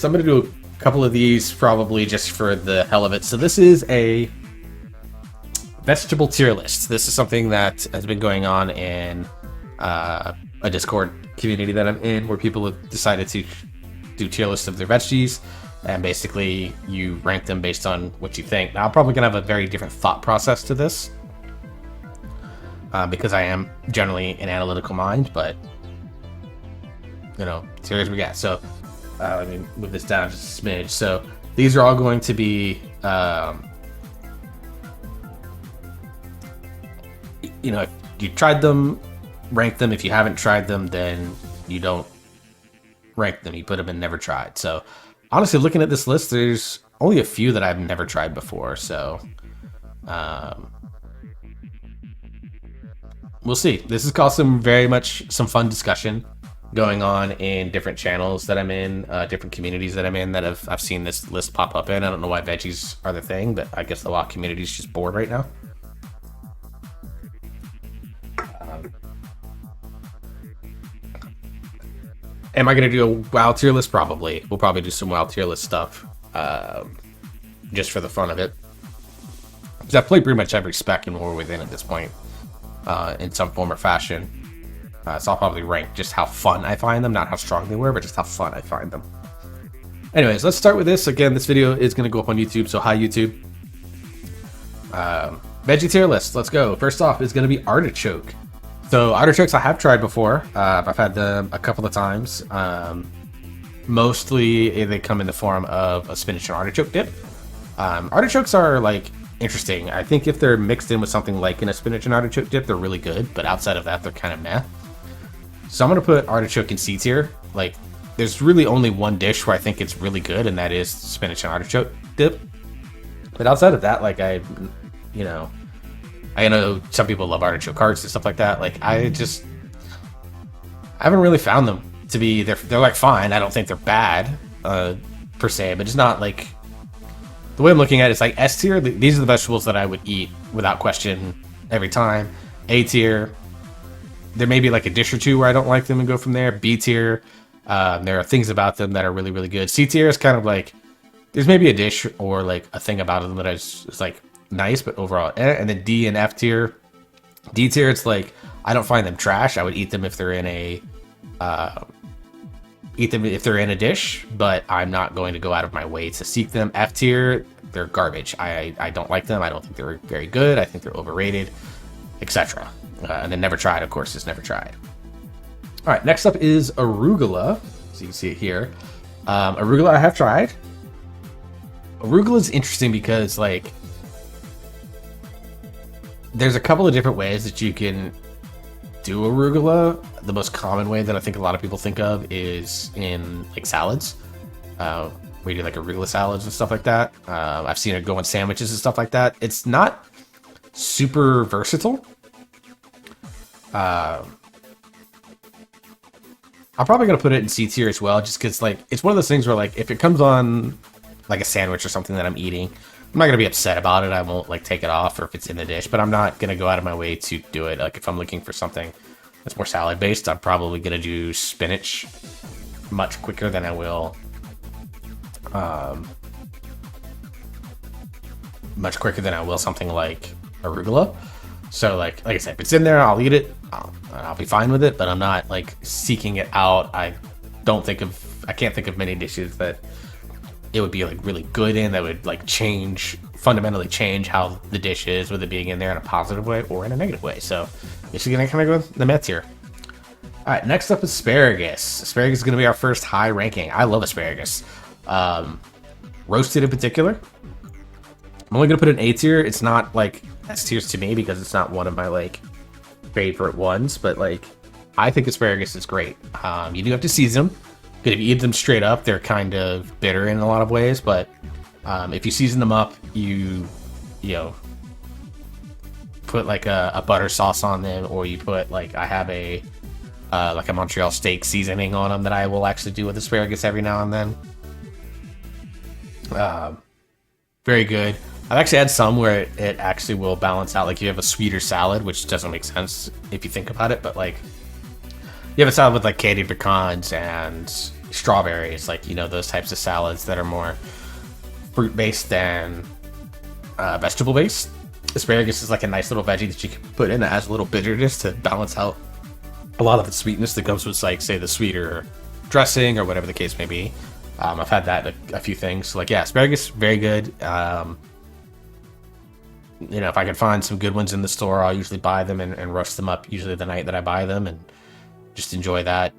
list. I'm going to do a couple of these probably just for the hell of it. So this is a vegetable tier list. This is something that has been going on in a Discord community that I'm in, where people have decided to do tier lists of their veggies, and basically you rank them based on what you think. Now, I'm probably going to have a very different thought process to this, because I am generally an analytical mind, but you know, here as we got. So let me move this down just a smidge. So these are all going to be, you know, if you tried them, rank them. If you haven't tried them, then you don't rank them. You put them in never tried. So honestly, looking at this list, there's only a few that I've never tried before. So we'll see. This has caused very much some fun discussion going on in different channels that I'm in, different communities that I'm in that I've seen this list pop up in. I don't know why veggies are the thing, but I guess a lot of communities just bored right now. Am I going to do a WoW tier list? Probably. We'll probably do some WoW tier list stuff, just for the fun of it. Because I've played pretty much every spec in War Within at this point, in some form or fashion. So I'll probably rank just how fun I find them, not how strong they were, but just how fun I find them. Anyways, let's start with this. Again, this video is going to go up on YouTube, so hi YouTube. Veggie tier list, let's go. First off is going to be artichoke. So artichokes I have tried before. I've had them a couple of times. Mostly they come in the form of a spinach and artichoke dip. Artichokes are like interesting. I think if they're mixed in with something like in a spinach and artichoke dip, they're really good. But outside of that, they're kind of meh. So I'm going to put artichoke in C tier. Like, there's really only one dish where I think it's really good, and that is spinach and artichoke dip. But outside of that, like, I know some people love artichoke hearts and stuff like that. Like, I haven't really found them to be, they're like fine. I don't think they're bad, per se, but it's not like, the way I'm looking at it, it's like S tier, these are the vegetables that I would eat without question every time. A tier, there may be like a dish or two where I don't like them and go from there. B tier, there are things about them that are really, really good. C tier is kind of like, there's maybe a dish or like a thing about them that is like nice, but overall, and then D and F tier. D tier, it's like, I don't find them trash. I would eat them if they're in a, dish, but I'm not going to go out of my way to seek them. F tier, they're garbage. I don't like them. I don't think they're very good. I think they're overrated, etc. And then never tried, of course, is never tried. All right, next up is arugula. So you can see it here. Arugula I have tried. Arugula is interesting because, like, there's a couple of different ways that you can do arugula. The most common way that I think a lot of people think of is in like salads, where you do like arugula salads and stuff like that. I've seen it go in sandwiches and stuff like that. It's not super versatile. I'm probably gonna put it in C tier as well, just because like it's one of those things where like if it comes on like a sandwich or something that I'm eating, I'm not gonna be upset about it. I won't like take it off, or if it's in the dish, but I'm not gonna go out of my way to do it. Like if I'm looking for something that's more salad based, I'm probably gonna do spinach much quicker than I will something like arugula. So like I said, if it's in there, I'll eat it. I'll be fine with it, but I'm not like seeking it out. I can't think of many dishes that it would be like really good in, that would like fundamentally change how the dish is, with it being in there in a positive way or in a negative way. So it's gonna kind of go with the meth here. All right, next up is asparagus. Asparagus is gonna be our first high ranking. I love asparagus, roasted in particular. I'm only gonna put it in A tier. It's not like S tiers to me because it's not one of my like favorite ones, but like I think asparagus is great. You do have to season them. Because if you eat them straight up, they're kind of bitter in a lot of ways. But if you season them up, you put like a butter sauce on them, or you put like, I have a like a Montreal steak seasoning on them that I will actually do with asparagus every now and then. Very good. I've actually had some where it actually will balance out. Like you have a sweeter salad, which doesn't make sense if you think about it, but like you have a salad with like candied pecans and strawberries, like, you know, those types of salads that are more fruit-based than vegetable-based. Asparagus is like a nice little veggie that you can put in that has a little bitterness to balance out a lot of the sweetness that comes with, like, say, the sweeter dressing or whatever the case may be. I've had that a few things. So, like, yeah, asparagus, very good. You know, if I can find some good ones in the store, I'll usually buy them and roast them up, usually the night that I buy them, and just enjoy that.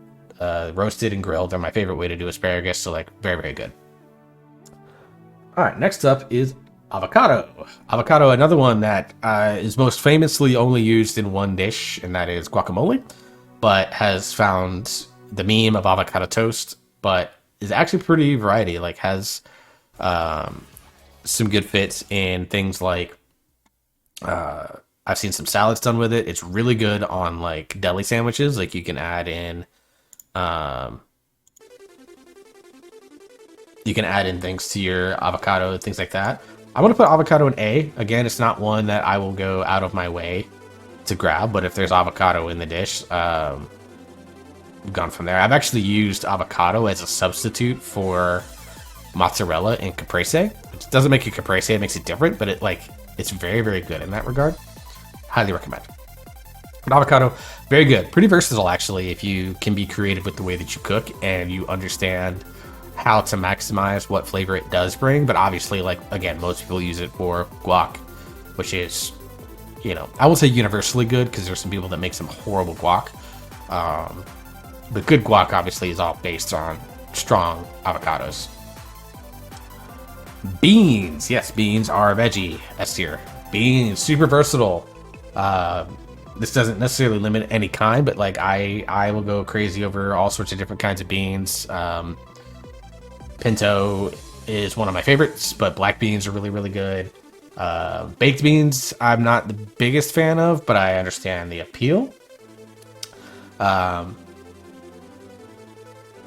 Roasted and grilled are my favorite way to do asparagus, so, like, very, very good. All right, next up is avocado. Avocado, another one that is most famously only used in one dish, and that is guacamole, but has found the meme of avocado toast, but is actually pretty variety, like has some good fits in things like I've seen some salads done with it. It's really good on like deli sandwiches. Like you can add in things to your avocado, things like that. I want to put avocado in A. Again, it's not one that I will go out of my way to grab, but if there's avocado in the dish, I've gone from there. I've actually used avocado as a substitute for mozzarella and caprese. It doesn't make it caprese, it makes it different, but it's very, very good in that regard. Highly recommend. But avocado, very good. Pretty versatile, actually, if you can be creative with the way that you cook and you understand how to maximize what flavor it does bring. But obviously, like, again, most people use it for guac, which is, you know, I will say universally good because there's some people that make some horrible guac. But good guac, obviously, is all based on strong avocados. Beans. Yes, beans are veggie. S tier. Beans, super versatile. This doesn't necessarily limit any kind, but like I will go crazy over all sorts of different kinds of beans. Pinto is one of my favorites, but black beans are really, really good. Baked beans, I'm not the biggest fan of, but I understand the appeal.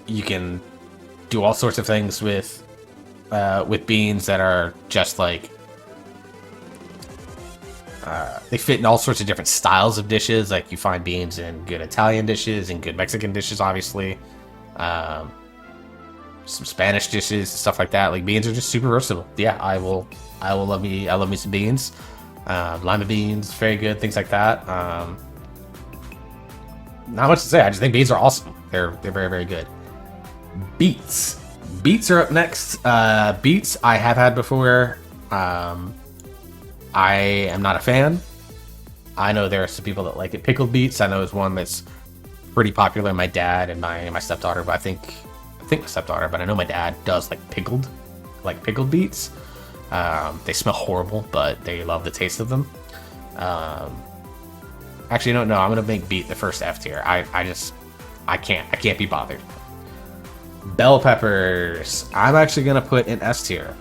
You can do all sorts of things with beans that are just like they fit in all sorts of different styles of dishes. Like you find beans in good Italian dishes and good Mexican dishes, obviously. Some Spanish dishes, stuff like that. Like beans are just super versatile. Yeah, I love me some beans. Lima beans, very good, things like that. Not much to say. I just think beans are awesome. They're very, very good. Beets. Beets are up next. Beets I have had before. I am not a fan. I know there are some people that like it. Pickled beets, I know, is one that's pretty popular. My dad and my stepdaughter, but I think my stepdaughter, but I know my dad does like pickled beets. They smell horrible, but they love the taste of them. Actually, no, I'm gonna make beet the first F tier. I can't be bothered. Bell peppers, I'm actually gonna put in S tier.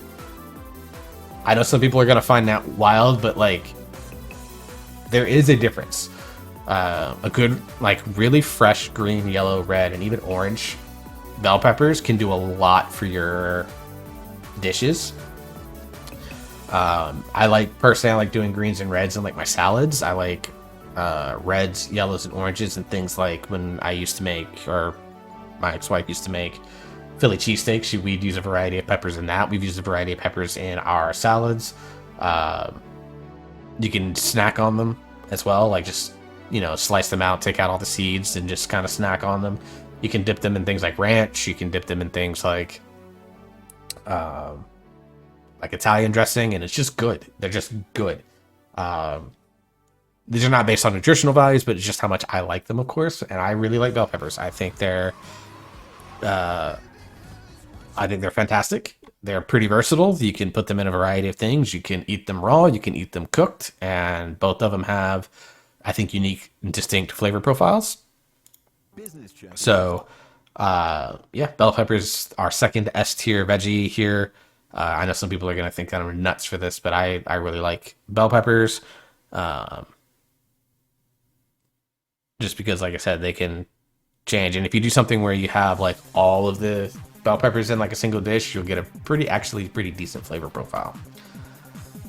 I know some people are gonna find that wild, but like there is a difference. A good, like, really fresh green, yellow, red, and even orange bell peppers can do a lot for your dishes. I like doing greens and reds in like my salads. I like reds, yellows, and oranges, and things like when I used to make, or my ex-wife used to make, Philly cheesesteaks. We'd use a variety of peppers in that. We've used a variety of peppers in our salads. You can snack on them as well, like just, you know, slice them out, take out all the seeds, and just kind of snack on them. You can dip them in things like ranch. You can dip them in things like Italian dressing, and it's just good. They're just good. These are not based on nutritional values, but it's just how much I like them, of course. And I really like bell peppers. I think they're fantastic. They're pretty versatile. You can put them in a variety of things. You can eat them raw. You can eat them cooked. And both of them have, I think, unique and distinct flavor profiles. So, yeah, bell peppers are second S tier veggie here. I know some people are going to think that I'm nuts for this, but I really like bell peppers. Just because, like I said, they can change. And if you do something where you have like all of the bell peppers in like a single dish, you'll get a pretty decent flavor profile.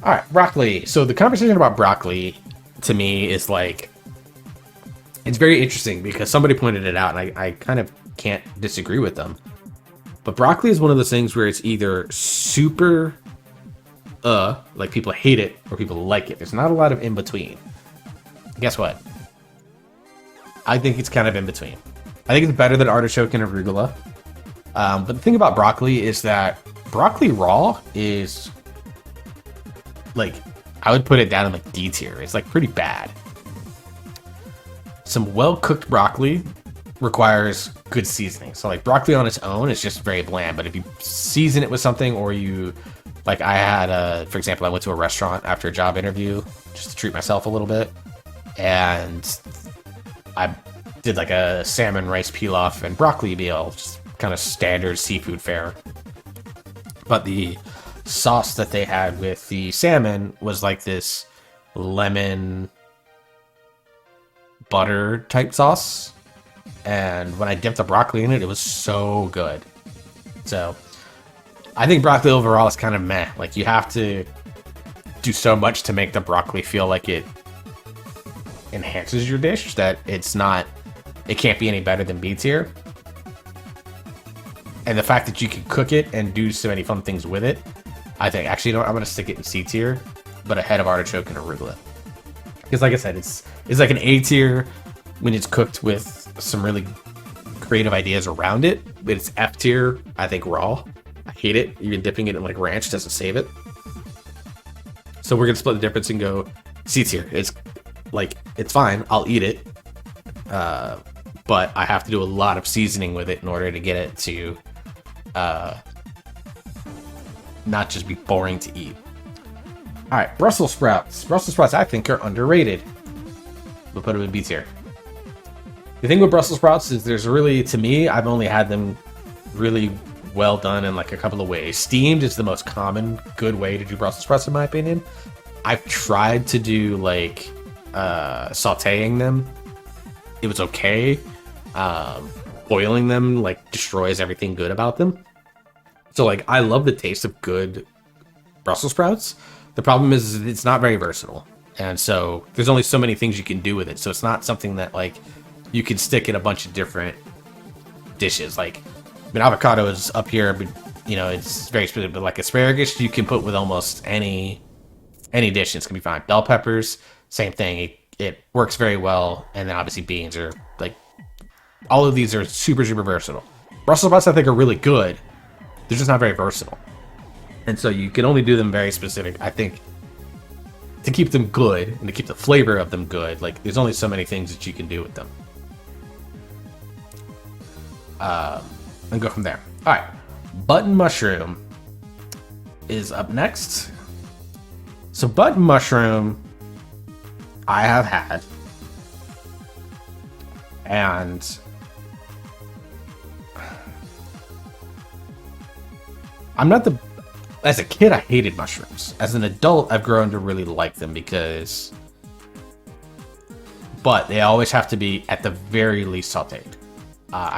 All right, broccoli. So the conversation about broccoli to me is like, it's very interesting because somebody pointed it out, and I kind of can't disagree with them. But broccoli is one of those things where it's either super like people hate it or people like it. There's not a lot of in between. Guess what? I think it's kind of in between. I think it's better than artichoke and arugula. But the thing about broccoli is that broccoli raw is like, I would put it down in like D tier. It's like pretty bad. Some well-cooked broccoli requires good seasoning. So like broccoli on its own is just very bland, but if you season it with something, or you, like I had, for example, I went to a restaurant after a job interview just to treat myself a little bit, and I did like a salmon rice pilaf and broccoli meal, just kind of standard seafood fare. But the sauce that they had with the salmon was like this lemon butter type sauce, and when I dipped the broccoli in it, it was so good. So I think broccoli overall is kind of meh. Like, you have to do so much to make the broccoli feel like it enhances your dish that it can't be any better than B tier. And the fact that you can cook it and do so many fun things with it, I think, actually, you know what, I'm going to stick it in C tier, but ahead of artichoke and arugula. Because like I said, it's like an A tier when it's cooked with some really creative ideas around it, but it's F tier, I think, raw. I hate it. Even dipping it in like ranch doesn't save it. So we're going to split the difference and go C tier. It's like, it's fine. I'll eat it. But I have to do a lot of seasoning with it in order to get it to not just be boring to eat. All right, Brussels sprouts. Brussels sprouts, I think, are underrated. We'll put them in B tier. The thing with Brussels sprouts is there's really, to me, I've only had them really well done in like a couple of ways. Steamed is the most common good way to do Brussels sprouts, in my opinion. I've tried to do like sauteing them. It was okay. Boiling them like destroys everything good about them. So like, I love the taste of good Brussels sprouts. The problem is it's not very versatile, and so there's only so many things you can do with it. So it's not something that like you can stick in a bunch of different dishes. Like, I mean, avocado is up here, but you know, it's very specific. But like asparagus, you can put with almost any dish. It's gonna be fine. Bell peppers, same thing. It works very well. And then obviously beans are like, all of these are super versatile. Brussels sprouts, I think, are really good. They're just not very versatile. And so you can only do them very specific. I think to keep them good and to keep the flavor of them good, like there's only so many things that you can do with them. And go from there. All right, button mushroom is up next. So button mushroom, I have had, and I'm not the... As a kid, I hated mushrooms. As an adult, I've grown to really like them because... But they always have to be, at the very least, sauteed.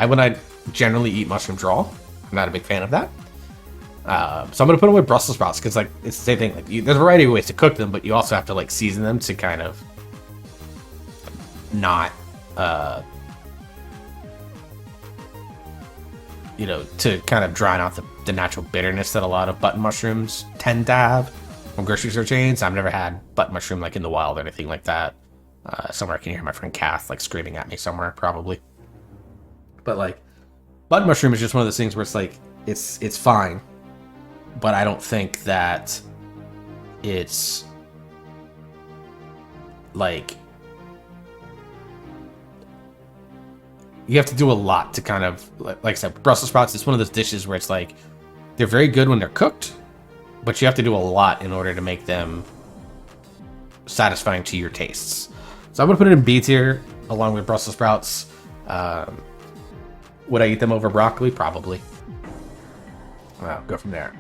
When I generally eat mushrooms raw, I'm not a big fan of that. So I'm going to put them with Brussels sprouts because like, it's the same thing. Like, there's a variety of ways to cook them, but you also have to like season them to kind of not... you know, to kind of drown out the natural bitterness that a lot of button mushrooms tend to have from grocery store chains. I've never had button mushroom like in the wild or anything like that. Somewhere I can hear my friend Kath like screaming at me somewhere, probably. But like, button mushroom is just one of those things where it's like, it's fine, but I don't think that it's like, you have to do a lot to kind of, like I said, Brussels sprouts, it's one of those dishes where it's like, they're very good when they're cooked, but you have to do a lot in order to make them satisfying to your tastes. So I'm going to put it in B tier, along with Brussels sprouts. Would I eat them over broccoli? Probably. I'll go from there.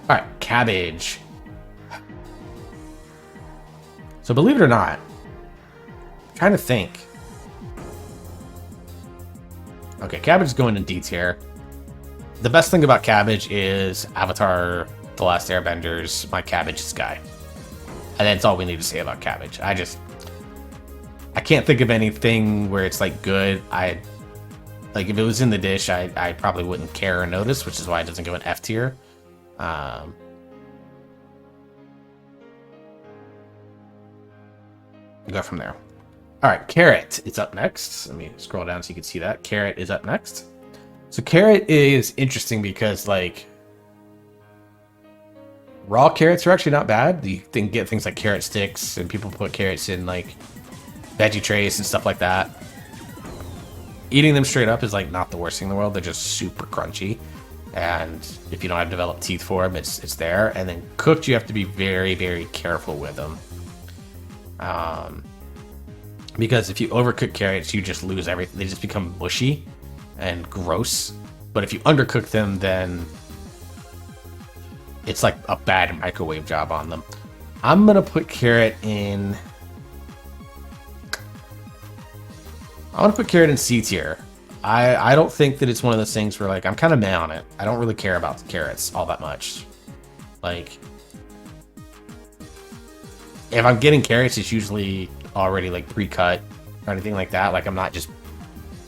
All right, cabbage. So believe it or not, I'm trying to think. Okay, cabbage is going in D tier. The best thing about cabbage is Avatar: The Last Airbender's My Cabbage is Guy. And that's all we need to say about cabbage. I can't think of anything where it's like good. Like if it was in the dish, I probably wouldn't care or notice, which is why it doesn't go in F tier. Um, go from there. All right, carrot is up next. Let me scroll down so you can see that. Carrot is up next. So carrot is interesting because like raw carrots are actually not bad. You can get things like carrot sticks, and people put carrots in like veggie trays and stuff like that. Eating them straight up is like not the worst thing in the world. They're just super crunchy, and if you don't have developed teeth for them, it's there. And then cooked, you have to be very, very careful with them. Because if you overcook carrots, you just lose everything. They just become mushy and gross. But if you undercook them, then it's like a bad microwave job on them. I'm gonna put carrot in. I want to put carrot in C tier. I don't think that it's one of those things where like I'm kind of meh on it. I don't really care about the carrots all that much. Like if I'm getting carrots, it's usually already like pre-cut or anything like that. Like I'm not just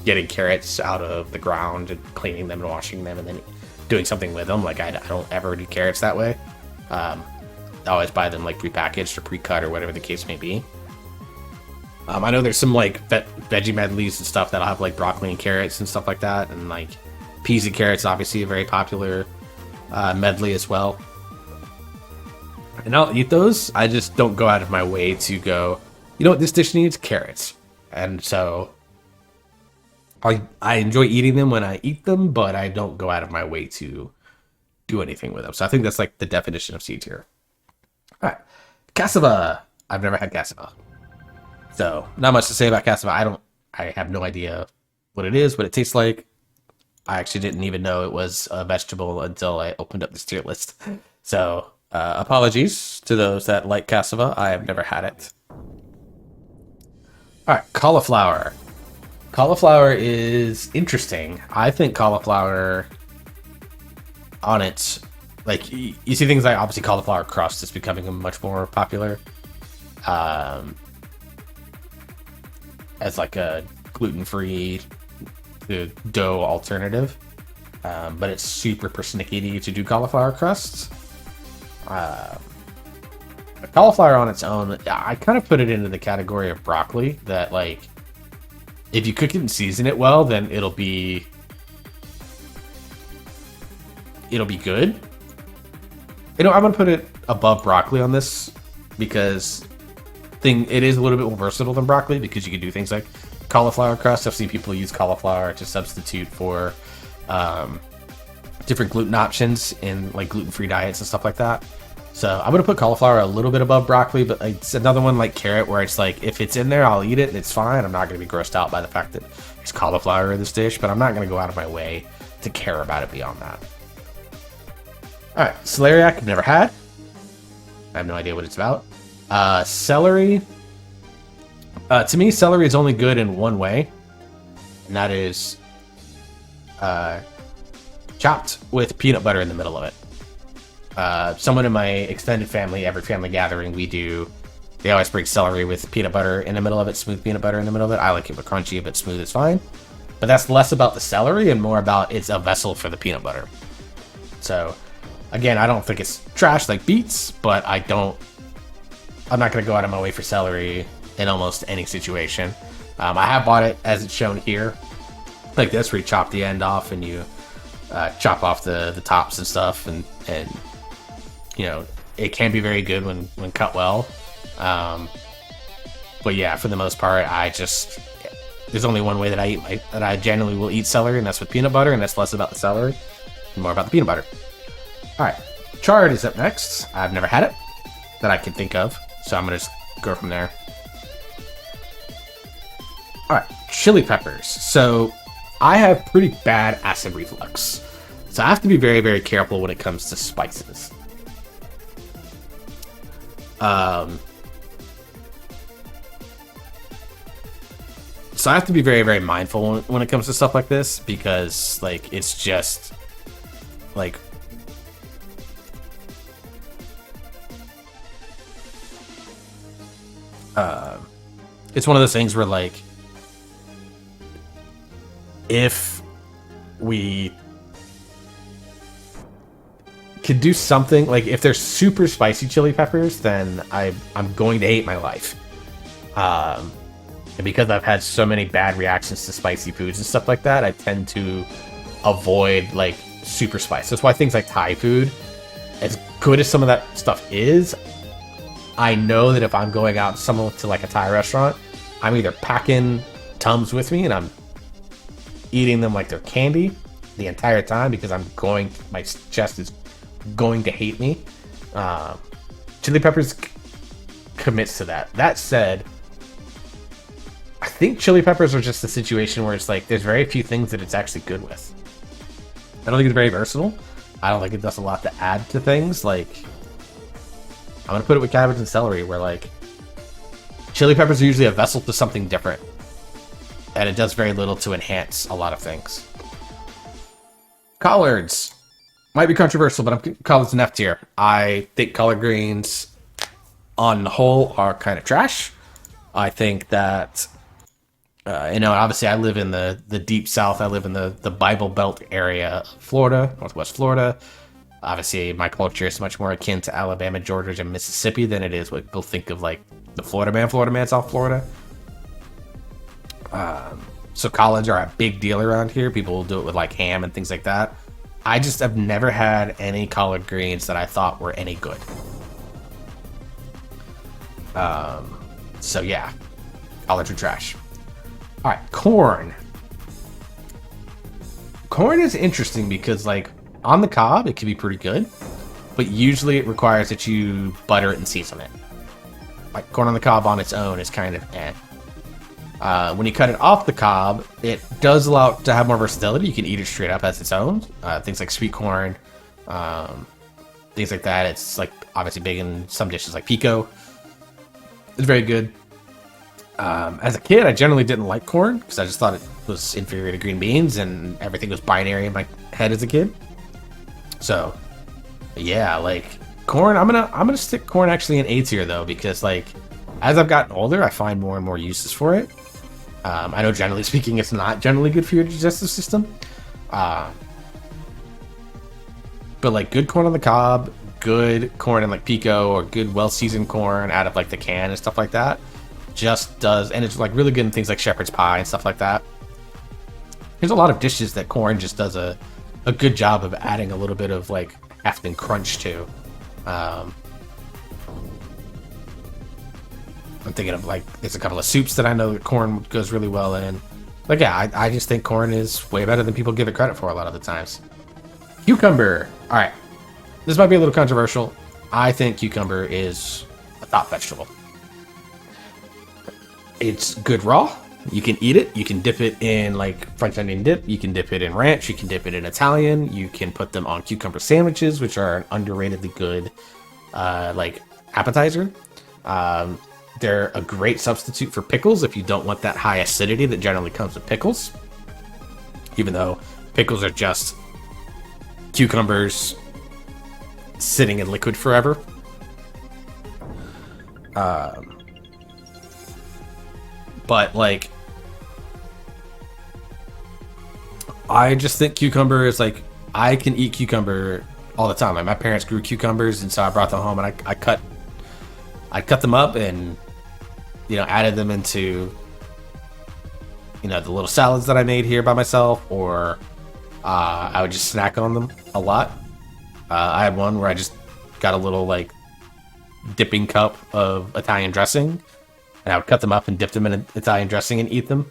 getting carrots out of the ground and cleaning them and washing them and then doing something with them. Like I don't ever do carrots that way. I always buy them like pre-packaged or pre-cut or whatever the case may be. I know there's some like veggie medleys and stuff that'll have like broccoli and carrots and stuff like that, and like peas and carrots, obviously a very popular medley as well. And I'll eat those. I just don't go out of my way to go, you know what, this dish needs carrots. And so I enjoy eating them when I eat them, but I don't go out of my way to do anything with them. So I think that's like the definition of C tier. All right, cassava. I've never had cassava, so not much to say about cassava. I have no idea what it is, what it tastes like. I actually didn't even know it was a vegetable until I opened up this tier list. So apologies to those that like cassava. I have never had it. All right, cauliflower. Cauliflower is interesting. I think cauliflower on its, like, you see things like obviously cauliflower crust is becoming much more popular as like a gluten-free dough alternative. But it's super persnickety to do cauliflower crusts. Cauliflower on its own, I kind of put it into the category of broccoli that, like, if you cook it and season it well, then it'll be good. You know, I'm gonna put it above broccoli on this because it is a little bit more versatile than broccoli because you can do things like cauliflower crust. I've seen people use cauliflower to substitute for different gluten options in like gluten-free diets and stuff like that. So I'm gonna put cauliflower a little bit above broccoli, but it's another one like carrot where it's like if it's in there, I'll eat it and it's fine. I'm not gonna be grossed out by the fact that there's cauliflower in this dish, but I'm not gonna go out of my way to care about it beyond that. All right, celeriac, I've never had. I have no idea what it's about. Celery. To me, celery is only good in one way, and that is chopped with peanut butter in the middle of it. Someone in my extended family, every family gathering they always bring celery with peanut butter in the middle of it, smooth peanut butter in the middle of it. I like it with crunchy, but smooth is fine. But that's less about the celery and more about it's a vessel for the peanut butter. So, again, I don't think it's trash like beets, but I'm not going to go out of my way for celery in almost any situation. I have bought it as it's shown here, like this, where you chop the end off and you chop off the tops and stuff, and you know, it can be very good when cut well. But yeah, for the most part, there's only one way that I generally will eat celery, and that's with peanut butter, and that's less about the celery and more about the peanut butter. All right, chard is up next. I've never had it that I can think of, so I'm gonna just go from there. All right, chili peppers. So I have pretty bad acid reflux, so I have to be very, very careful when it comes to spices. So I have to be very, very mindful when it comes to stuff like this, because like it's just like it's one of those things where like if we could do something like if they're super spicy chili peppers, then I'm going to hate my life. And because I've had so many bad reactions to spicy foods and stuff like that, I tend to avoid like super spice. That's why things like Thai food, as good as some of that stuff is, I know that if I'm going out to like a Thai restaurant, I'm either packing Tums with me and I'm eating them like they're candy the entire time because my chest is going to hate me. Chili peppers commits to that. That said, I think chili peppers are just a situation where it's like there's very few things that it's actually good with. I don't think it's very versatile. I don't think it does a lot to add to things. Like, I'm gonna put it with cabbage and celery, where like chili peppers are usually a vessel to something different, and it does very little to enhance a lot of things. Collards might be controversial, but I'm collards in F tier. I think collard greens, on the whole, are kind of trash. I think that obviously I live in the deep south. I live in the Bible Belt area of Florida, Northwest Florida. Obviously, my culture is much more akin to Alabama, Georgia, and Mississippi than it is what people think of like the Florida man, South Florida. So collards are a big deal around here. People will do it with like ham and things like that. I just have never had any collard greens that I thought were any good. So yeah, collards are trash. All right, corn. Corn is interesting because like on the cob, it can be pretty good, but usually it requires that you butter it and season it. Like corn on the cob on its own is kind of eh. When you cut it off the cob, it does allow it to have more versatility. You can eat it straight up as its own. Things like sweet corn, things like that. It's like obviously big in some dishes like pico. It's very good. As a kid, I generally didn't like corn because I just thought it was inferior to green beans, and everything was binary in my head as a kid. So, yeah, like corn. I'm gonna stick corn actually in A tier though, because like as I've gotten older, I find more and more uses for it. I know generally speaking, it's not generally good for your digestive system. But like good corn on the cob, good corn in like pico, or good well-seasoned corn out of like the can and stuff like that, just does, and it's like really good in things like shepherd's pie and stuff like that. There's a lot of dishes that corn just does a good job of adding a little bit of like heft and crunch to. I'm thinking of like, there's a couple of soups that I know that corn goes really well in. Like, yeah, I just think corn is way better than people give it credit for a lot of the times. Cucumber. All right. This might be a little controversial. I think cucumber is a top vegetable. It's good raw. You can eat it. You can dip it in like French onion dip. You can dip it in ranch. You can dip it in Italian. You can put them on cucumber sandwiches, which are an underratedly good like appetizer. They're a great substitute for pickles if you don't want that high acidity that generally comes with pickles. Even though pickles are just cucumbers sitting in liquid forever. But like, I just think cucumber is like, I can eat cucumber all the time. Like my parents grew cucumbers, and so I brought them home and I cut them up and, you know, added them into, you know, the little salads that I made here by myself, or I would just snack on them a lot. I had one where I just got a little like dipping cup of Italian dressing, and I would cut them up and dip them in Italian dressing and eat them.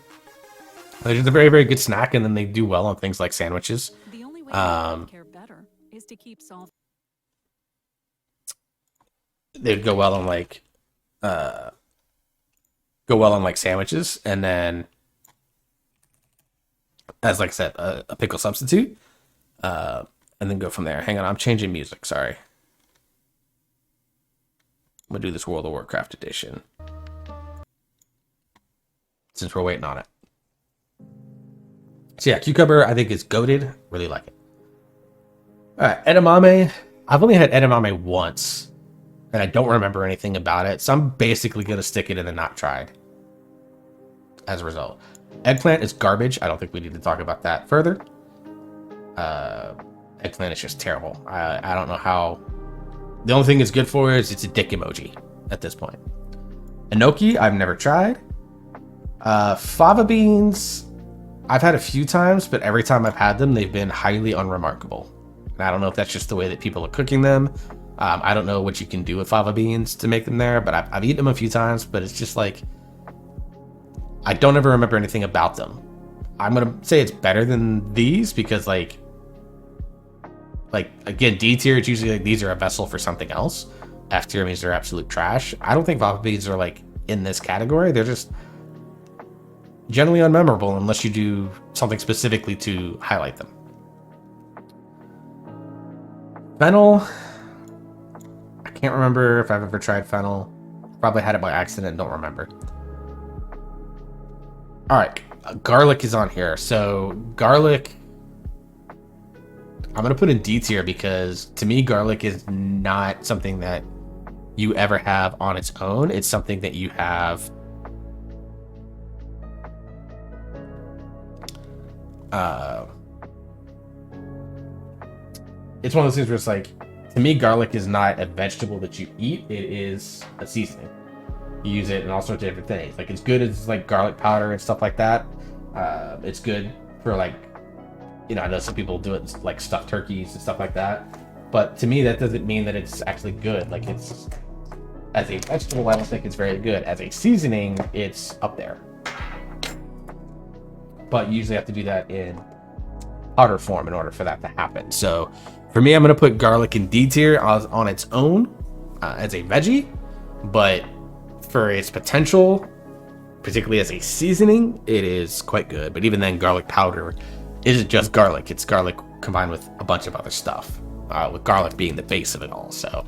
They're just a very, very good snack, and then they do well on things like sandwiches. The only way to care better is to keep solving. They'd go well on like sandwiches, and then as like I said, a pickle substitute, and then go from there. Hang on, I'm changing music. Sorry, I'm gonna do this World of Warcraft edition since we're waiting on it. So yeah, cucumber I think is goated. Really like it. All right, edamame. I've only had edamame once, and I don't remember anything about it, so I'm basically gonna stick it in the not tried. As a result, eggplant is garbage. I don't think we need to talk about that further. eggplant is just terrible. I don't know how. The only thing it's good for is it's a dick emoji at this point. Enoki, I've never tried. Fava beans, I've had a few times, but every time I've had them, they've been highly unremarkable. And I don't know if that's just the way that people are cooking them. I don't know what you can do with fava beans to make them there, but I've eaten them a few times, but it's just like, I don't ever remember anything about them. I'm going to say it's better than these because like again, D tier, it's usually like these are a vessel for something else. F tier means they're absolute trash. I don't think fava beans are like in this category. They're just generally unmemorable unless you do something specifically to highlight them. Fennel, I can't remember if I've ever tried fennel. Probably had it by accident, don't remember. All right, garlic is on here. So garlic, I'm gonna put in D tier because to me, garlic is not something that you ever have on its own. It's something that you have it's one of those things where it's like, to me, garlic is not a vegetable that you eat. It is a seasoning. You use it in all sorts of different things. Like, it's good as like garlic powder and stuff like that. It's good for like, you know, I know some people do it like stuffed turkeys and stuff like that. But to me, that doesn't mean that it's actually good. Like, it's, as a vegetable, I don't think it's very good. As a seasoning, it's up there. But you usually have to do that in powder form in order for that to happen. So for me, I'm going to put garlic in D tier on its own as a veggie. But for its potential, particularly as a seasoning, it is quite good. But even then, garlic powder isn't just garlic. It's garlic combined with a bunch of other stuff, with garlic being the base of it all. So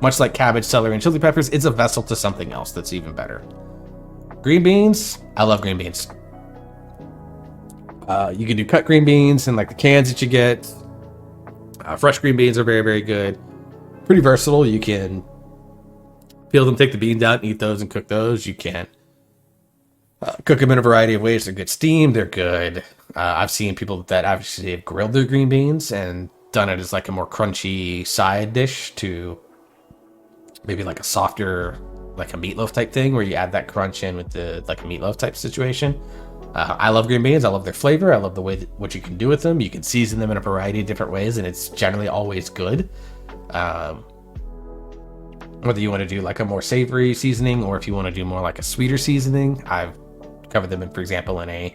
much like cabbage, celery, and chili peppers, it's a vessel to something else that's even better. Green beans, I love green beans. You can do cut green beans and like the cans that you get. Fresh green beans are very, very good. Pretty versatile. You can peel them, take the beans out, and eat those and cook those. You can cook them in a variety of ways. They're good steamed. They're good. I've seen people that obviously have grilled their green beans and done it as like a more crunchy side dish to maybe like a softer, like a meatloaf type thing where you add that crunch in with the like a meatloaf type situation. I love green beans. I love their flavor. I love the way what you can do with them. You can season them in a variety of different ways, and it's generally always good. Whether you want to do like a more savory seasoning or if you want to do more like a sweeter seasoning, I've covered them in, for example, in a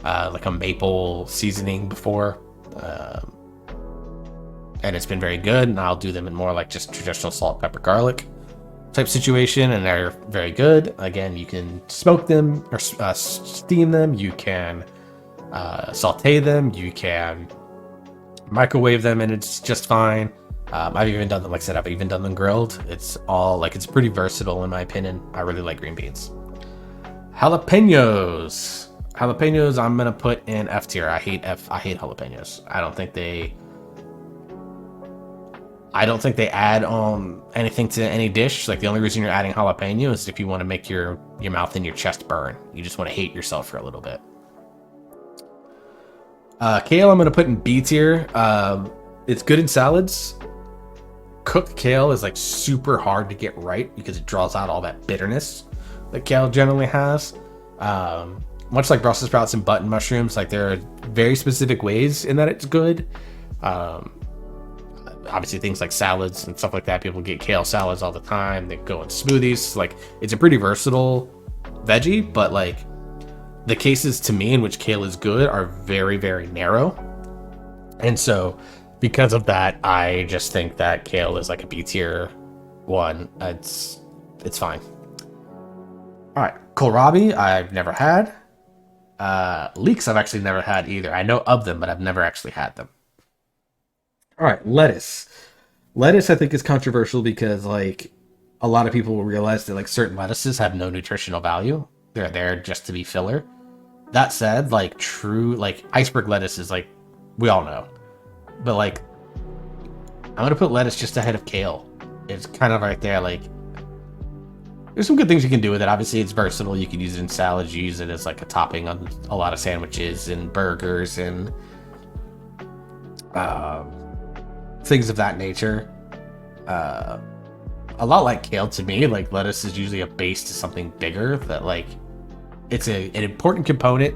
like a maple seasoning before, and it's been very good. And I'll do them in more like just traditional salt, pepper, garlic type situation, and they're very good. Again, you can smoke them or steam them. You can saute them. You can microwave them, and it's just fine. I've even done them, like I said, I've even done them grilled. It's all like, it's pretty versatile in my opinion. I really like green beans. Jalapenos, I'm gonna put in F tier. I hate jalapenos. I don't think they add anything to any dish. Like, the only reason you're adding jalapeno is if you want to make your mouth and your chest burn. You just want to hate yourself for a little bit. Kale, I'm going to put in B tier. It's good in salads. Cooked kale is like super hard to get right because it draws out all that bitterness that kale generally has. Much like Brussels sprouts and button mushrooms, like there are very specific ways in that it's good. Obviously things like salads and stuff like that, people get kale salads all the time. They go in smoothies. Like, it's a pretty versatile veggie, but like the cases to me in which kale is good are very, very narrow. And so because of that, I just think that kale is like a B tier one. It's fine. All right, kohlrabi I've never had. Leeks I've actually never had either. I know of them, but I've never actually had them. All right, lettuce. Lettuce, I think, is controversial because, like, a lot of people will realize that, like, certain lettuces have no nutritional value. They're there just to be filler. That said, like, true, like, iceberg lettuce is, like, we all know. But, like, I'm going to put lettuce just ahead of kale. It's kind of right there, like, there's some good things you can do with it. Obviously, it's versatile. You can use it in salads. You use it as, like, a topping on a lot of sandwiches and burgers and things of that nature. A lot like kale to me, like lettuce is usually a base to something bigger that like it's an important component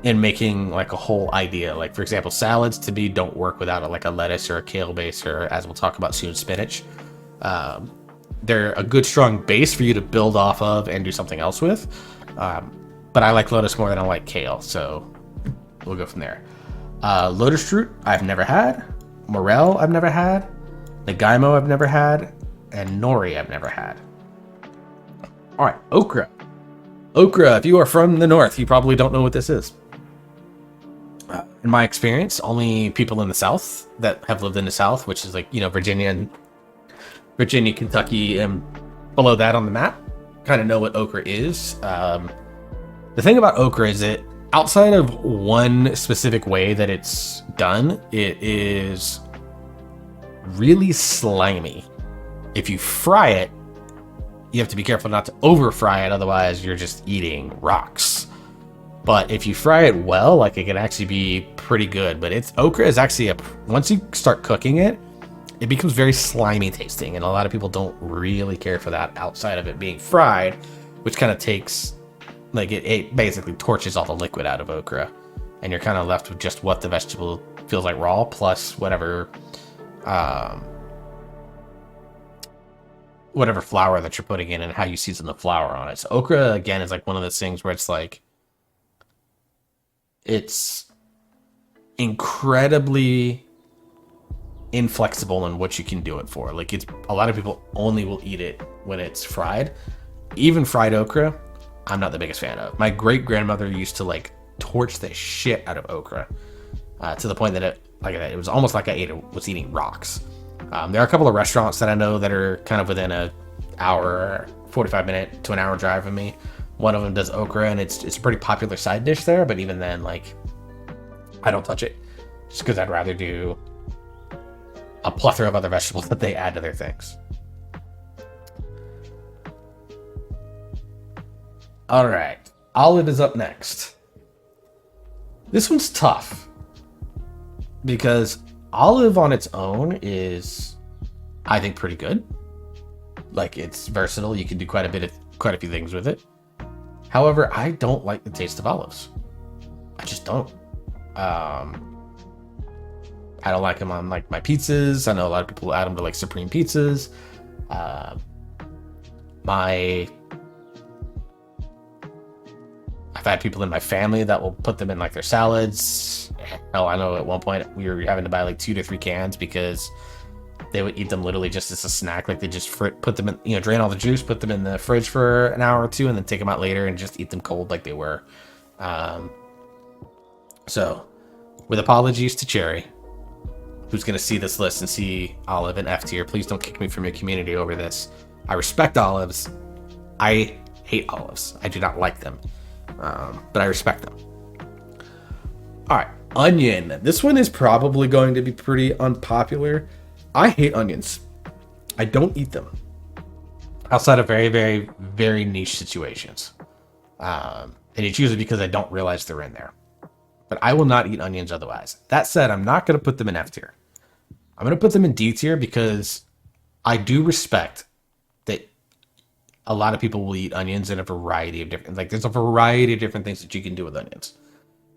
in making like a whole idea. Like for example, salads to me don't work without a lettuce or a kale base, or as we'll talk about soon, spinach. They're a good strong base for you to build off of and do something else with. But I like lettuce more than I like kale, so we'll go from there. Lotus root I've never had. Morel I've never had. Nagaimo I've never had. And nori I've never had. All right, okra. Okra, if you are from the north, you probably don't know what this is. In my experience, only people in the south that have lived in the south, which is like, Virginia, Kentucky, and below that on the map, kind of know what okra is. The thing about okra is that outside of one specific way that it's done, it is really slimy. If you fry it, you have to be careful not to over fry it, otherwise you're just eating rocks. But if you fry it well, like it can actually be pretty good. But okra is actually once you start cooking it, it becomes very slimy tasting, and a lot of people don't really care for that outside of it being fried, which kind of takes, like it basically torches all the liquid out of okra, and you're kind of left with just what the vegetable feels like raw, plus whatever flour that you're putting in and how you season the flour on it. So okra, again, is like one of those things where it's like, it's incredibly inflexible in what you can do it for. Like a lot of people only will eat it when it's fried. Even fried okra, I'm not the biggest fan of. My great grandmother used to like torch the shit out of okra to the point that it was almost like I was eating rocks. There are a couple of restaurants that I know that are kind of within an hour, 45 minute to an hour drive of me. One of them does okra, and it's a pretty popular side dish there. But even then, like, I don't touch it just because I'd rather do a plethora of other vegetables that they add to their things. All right, olive is up next. This one's tough because olive on its own is, I think, pretty good. Like, it's versatile. You can do quite a few things with it. However, I don't like the taste of olives. I just don't. I don't like them on like my pizzas. I know a lot of people add them to like supreme pizzas. I've had people in my family that will put them in like their salads. Hell, I know at one point we were having to buy like 2 to 3 cans because they would eat them literally just as a snack. Like they just put them in, drain all the juice, put them in the fridge for an hour or two, and then take them out later and just eat them cold like they were. So, with apologies to Cherry, who's going to see this list and see olive and F tier, please don't kick me from your community over this. I respect olives. I hate olives. I do not like them. But I respect them. All right, onion. This one is probably going to be pretty unpopular. I hate onions. I don't eat them outside of very, very, very niche situations. And it's usually because I don't realize they're in there. But I will not eat onions otherwise. That said, I'm not going to put them in F tier. I'm going to put them in D tier because I do respect that a lot of people will eat onions in a variety of different, like there's a variety of different things that you can do with onions.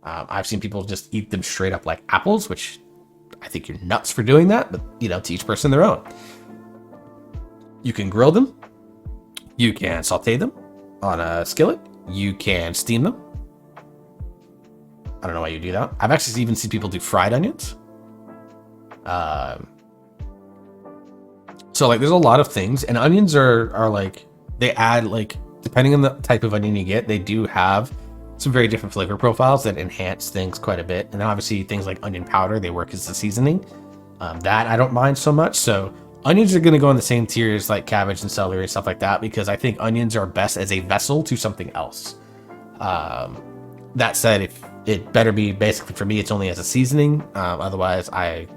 I've seen people just eat them straight up like apples, which I think you're nuts for doing that, but to each person their own. You can grill them. You can saute them on a skillet. You can steam them. I don't know why you do that. I've actually even seen people do fried onions. So like there's a lot of things, and onions are like, they add, like, depending on the type of onion you get, they do have some very different flavor profiles that enhance things quite a bit. And then obviously things like onion powder, they work as the seasoning. That I don't mind so much. So onions are going to go in the same tier as like cabbage and celery and stuff like that, because I think onions are best as a vessel to something else. That said, if it better be, basically for me, it's only as a seasoning. Otherwise I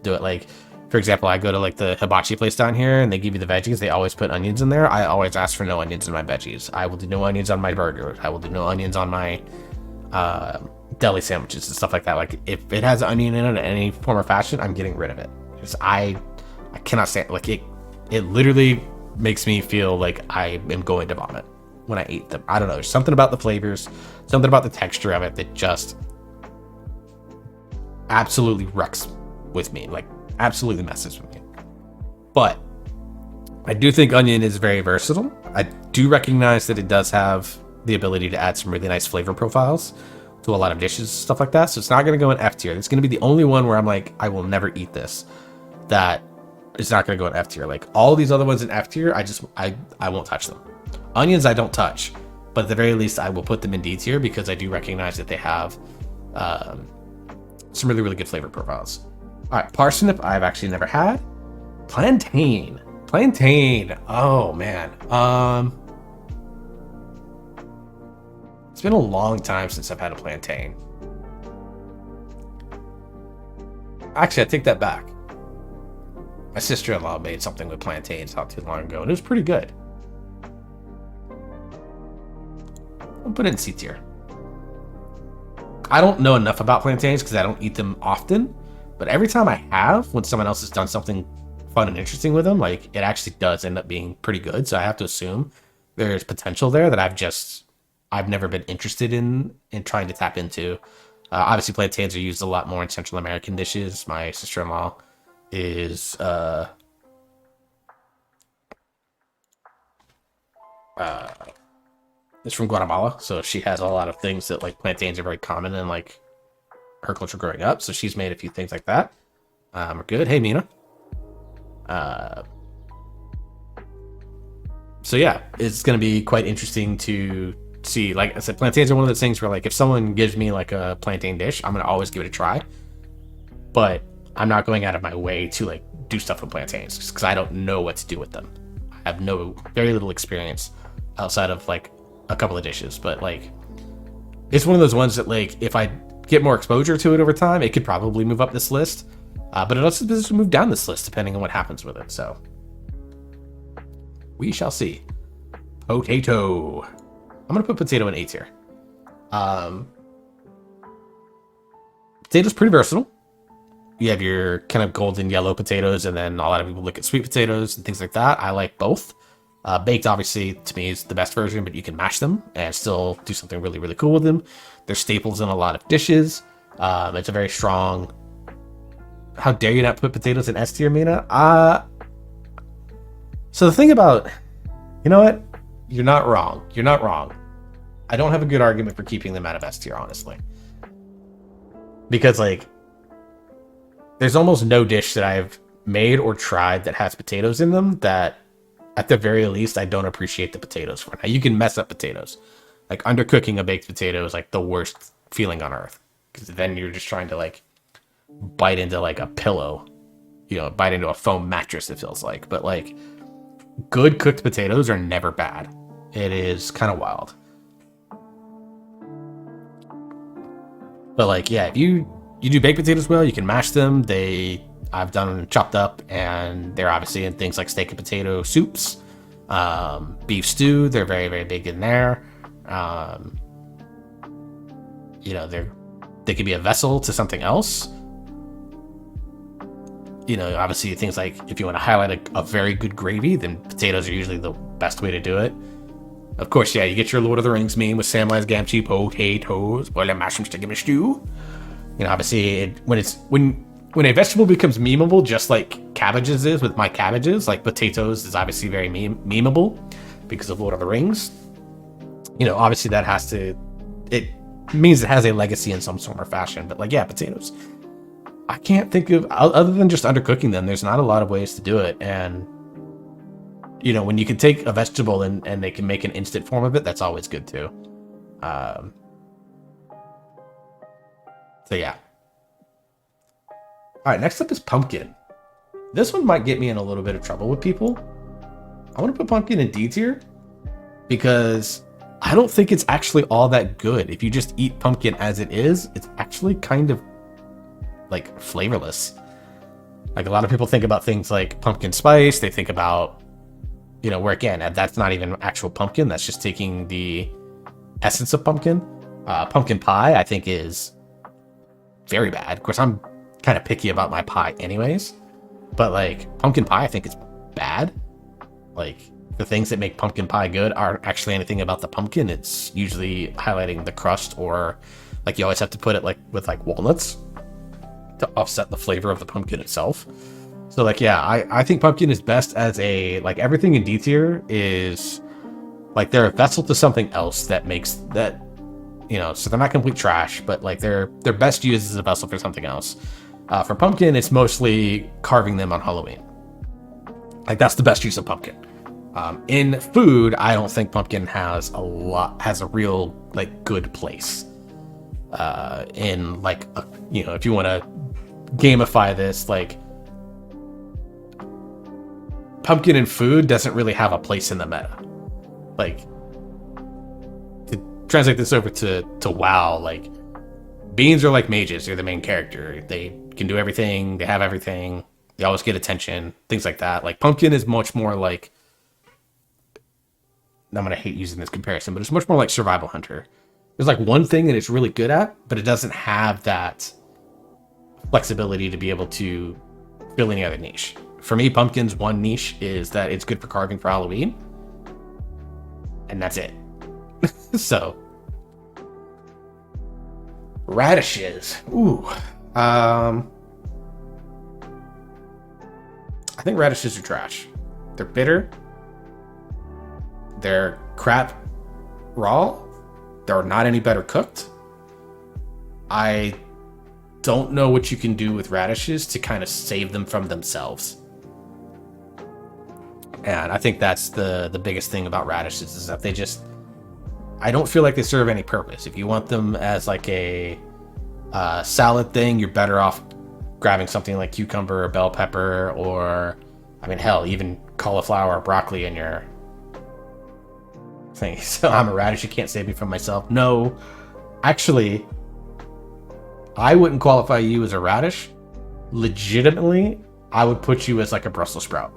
do it like, for example, I go to like the hibachi place down here and they give you the veggies. They always put onions in there. I always ask for no onions in my veggies. I will do no onions on my burger. I will do no onions on my deli sandwiches and stuff like that. Like if it has onion in it in any form or fashion, I'm getting rid of it. Because I cannot stand like it. It literally makes me feel like I am going to vomit when I eat them. I don't know. There's something about the flavors, something about the texture of it that just absolutely wrecks with me. Like absolutely messes with me. But I do think onion is very versatile. I do recognize that it does have the ability to add some really nice flavor profiles to a lot of dishes, stuff like that. So it's not going to go in F tier. It's going to be the only one where I'm like, I will never eat this. That is not going to go in F tier. Like all these other ones in F tier, I won't touch them. Onions I don't touch, but at the very least I will put them in D tier because I do recognize that they have some really, really good flavor profiles. All right, parsnip I've actually never had. Plantain. Oh man. It's been a long time since I've had a plantain. Actually, I take that back. My sister-in-law made something with plantains not too long ago, and it was pretty good. I'll put it in C tier. I don't know enough about plantains because I don't eat them often, but every time I have, when someone else has done something fun and interesting with them, like it actually does end up being pretty good. So I have to assume there's potential there that I've never been interested in trying to tap into. Obviously, plantains are used a lot more in Central American dishes. My sister-in-law is from Guatemala, so she has a lot of things that like plantains are very common in like her culture growing up. So she's made a few things like that. We're good. Hey, Mina. So yeah, it's going to be quite interesting to see. Like I said, plantains are one of those things where like if someone gives me like a plantain dish, I'm going to always give it a try, but I'm not going out of my way to like do stuff with plantains because I don't know what to do with them. I have very little experience outside of like a couple of dishes, but like it's one of those ones that like if I get more exposure to it over time, it could probably move up this list. But it also does move down this list depending on what happens with it. So we shall see. Potato. I'm gonna put potato in A tier. Potato's pretty versatile. You have your kind of golden yellow potatoes, and then a lot of people look at sweet potatoes and things like that. I like both. Baked, obviously, to me is the best version, but you can mash them and still do something really, really cool with them. They're staples in a lot of dishes. It's a very strong... How dare you not put potatoes in S tier, Mina? So the thing about... You know what? You're not wrong. You're not wrong. I don't have a good argument for keeping them out of S tier, honestly. Because, like... There's almost no dish that I've made or tried that has potatoes in them that, at the very least, I don't appreciate the potatoes for. Now, you can mess up potatoes. Like, undercooking a baked potato is, like, the worst feeling on earth. Because then you're just trying to, like, bite into, like, a pillow. You know, bite into a foam mattress, it feels like. But, like, good cooked potatoes are never bad. It is kind of wild. But, like, yeah, if you do baked potatoes well, you can mash them. I've done them chopped up, and they're obviously in things like steak and potato soups, beef stew. They're very, very big in there. You know, they could be a vessel to something else. You know, obviously things like if you want to highlight a very good gravy, then potatoes are usually the best way to do it. Of course, yeah, you get your Lord of the Rings meme with Samwise Gamgee, potatoes, boil and mash them, stick them in stew. You know, obviously, when a vegetable becomes memeable, just like cabbages is with my cabbages, like potatoes is obviously very memeable because of Lord of the Rings. You know, obviously it means it has a legacy in some sort or fashion. But like, yeah, potatoes. I can't think of, other than just undercooking them, there's not a lot of ways to do it. And, you know, when you can take a vegetable and they can make an instant form of it, that's always good too. So yeah. All right, next up is pumpkin. This one might get me in a little bit of trouble with people. I want to put pumpkin in D tier because I don't think it's actually all that good. If you just eat pumpkin as it is, it's actually kind of like flavorless. Like a lot of people think about things like pumpkin spice. They think about, where again, that's not even actual pumpkin. That's just taking the essence of pumpkin Pumpkin pie, I think, is very bad. Of course, I'm kind of picky about my pie anyways, but like pumpkin pie, I think is bad. Like the things that make pumpkin pie good aren't actually anything about the pumpkin. It's usually highlighting the crust, or like you always have to put it like with like walnuts to offset the flavor of the pumpkin itself. So like, yeah, I think pumpkin is best as a, like, everything in D tier is like they're a vessel to something else that makes that, you know, so they're not complete trash, but like they're best used as a vessel for something else. For pumpkin, it's mostly carving them on Halloween. Like that's the best use of pumpkin. In food, I don't think pumpkin has a real like good place. In like, you know, if you want to gamify this, like pumpkin in food doesn't really have a place in the meta. Like to translate this over to WoW, like beans are like mages. They're the main character. They can do everything. They have everything. They always get attention. Things like that. Like pumpkin is much more like, I'm gonna hate using this comparison, but it's much more like survival hunter. There's like one thing that it's really good at, but it doesn't have that flexibility to be able to fill any other niche. For me, pumpkin's one niche is that it's good for carving for Halloween, and that's it. So, radishes. Ooh. I think radishes are trash. They're bitter. They're crap raw. They're not any better cooked. I don't know what you can do with radishes to kind of save them from themselves. And I think that's the biggest thing about radishes is that they just, I don't feel like they serve any purpose. If you want them as like a salad thing, you're better off grabbing something like cucumber or bell pepper, or, I mean, hell, even cauliflower or broccoli in your thing. So I'm a radish, you can't save me from myself. No, actually, I wouldn't qualify you as a radish. Legitimately, I would put you as like a Brussels sprout.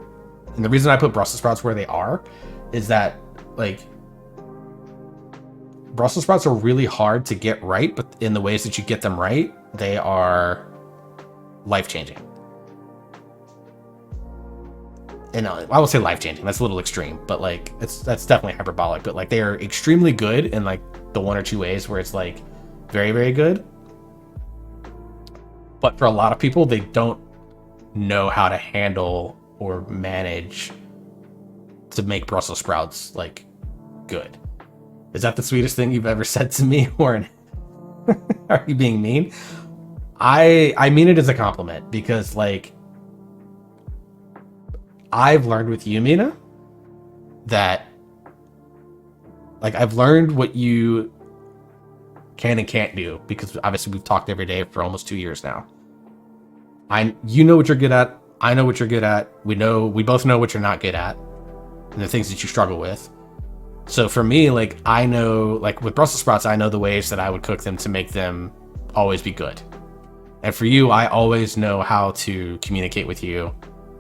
And the reason I put Brussels sprouts where they are is that, like, Brussels sprouts are really hard to get right, but in the ways that you get them right, they are life-changing. And I will say life-changing. That's a little extreme, but like that's definitely hyperbolic. But like they are extremely good in like the one or two ways where it's like very, very good. But for a lot of people, they don't know how to handle or manage to make Brussels sprouts like good. Is that the sweetest thing you've ever said to me, or are you being mean? I mean it as a compliment, because like I've learned with you, Mina, that like I've learned what you can and can't do, because obviously we've talked every day for almost 2 years now. You know what you're good at. I know what you're good at. We both know what you're not good at, and the things that you struggle with. So for me, like I know, like with Brussels sprouts, I know the ways that I would cook them to make them always be good. And for you, I always know how to communicate with you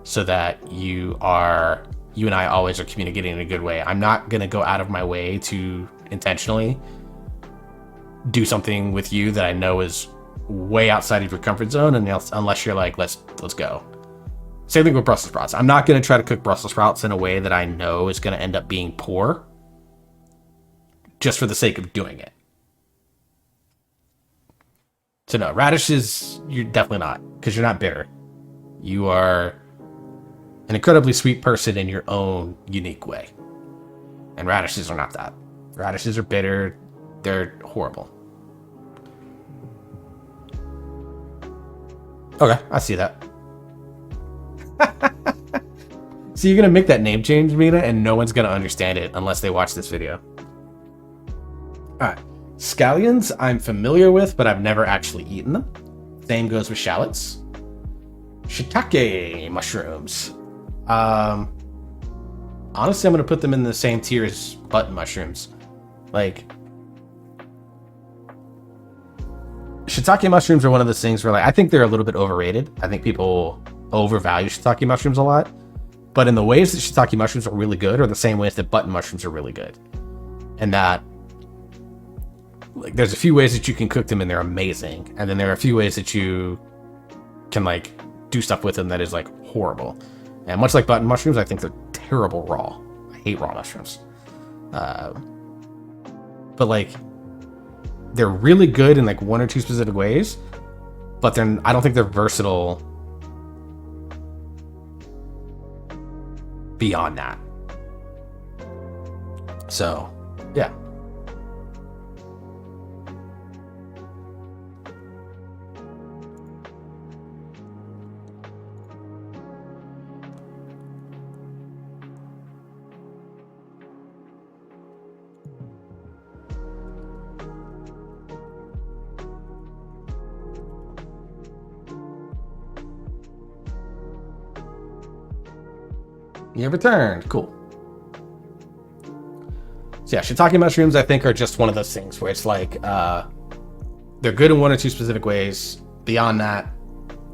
so that you and I always are communicating in a good way. I'm not going to go out of my way to intentionally do something with you that I know is way outside of your comfort zone, and unless you're like, let's go. Same thing with Brussels sprouts. I'm not going to try to cook Brussels sprouts in a way that I know is going to end up being poor just for the sake of doing it. So no, radishes, you're definitely not, because you're not bitter. You are an incredibly sweet person in your own unique way. And radishes are not that. Radishes are bitter. They're horrible. Okay, I see that. So you're going to make that name change, Mina, and no one's going to understand it unless they watch this video. Alright. Scallions I'm familiar with, but I've never actually eaten them. Same goes with shallots. Shiitake mushrooms. Honestly, I'm going to put them in the same tier as button mushrooms. Like, shiitake mushrooms are one of those things where, like, I think they're a little bit overrated. I think people overvalue shiitake mushrooms a lot. But in the ways that shiitake mushrooms are really good are the same ways that button mushrooms are really good. And that like there's a few ways that you can cook them and they're amazing, and then there are a few ways that you can like do stuff with them that is like horrible. And much like button mushrooms, I think they're terrible raw. I hate raw mushrooms. But like they're really good in like one or two specific ways, but I don't think they're versatile beyond that. So yeah. You have returned. Cool. So yeah, shiitake mushrooms I think are just one of those things where it's like they're good in one or two specific ways. Beyond that,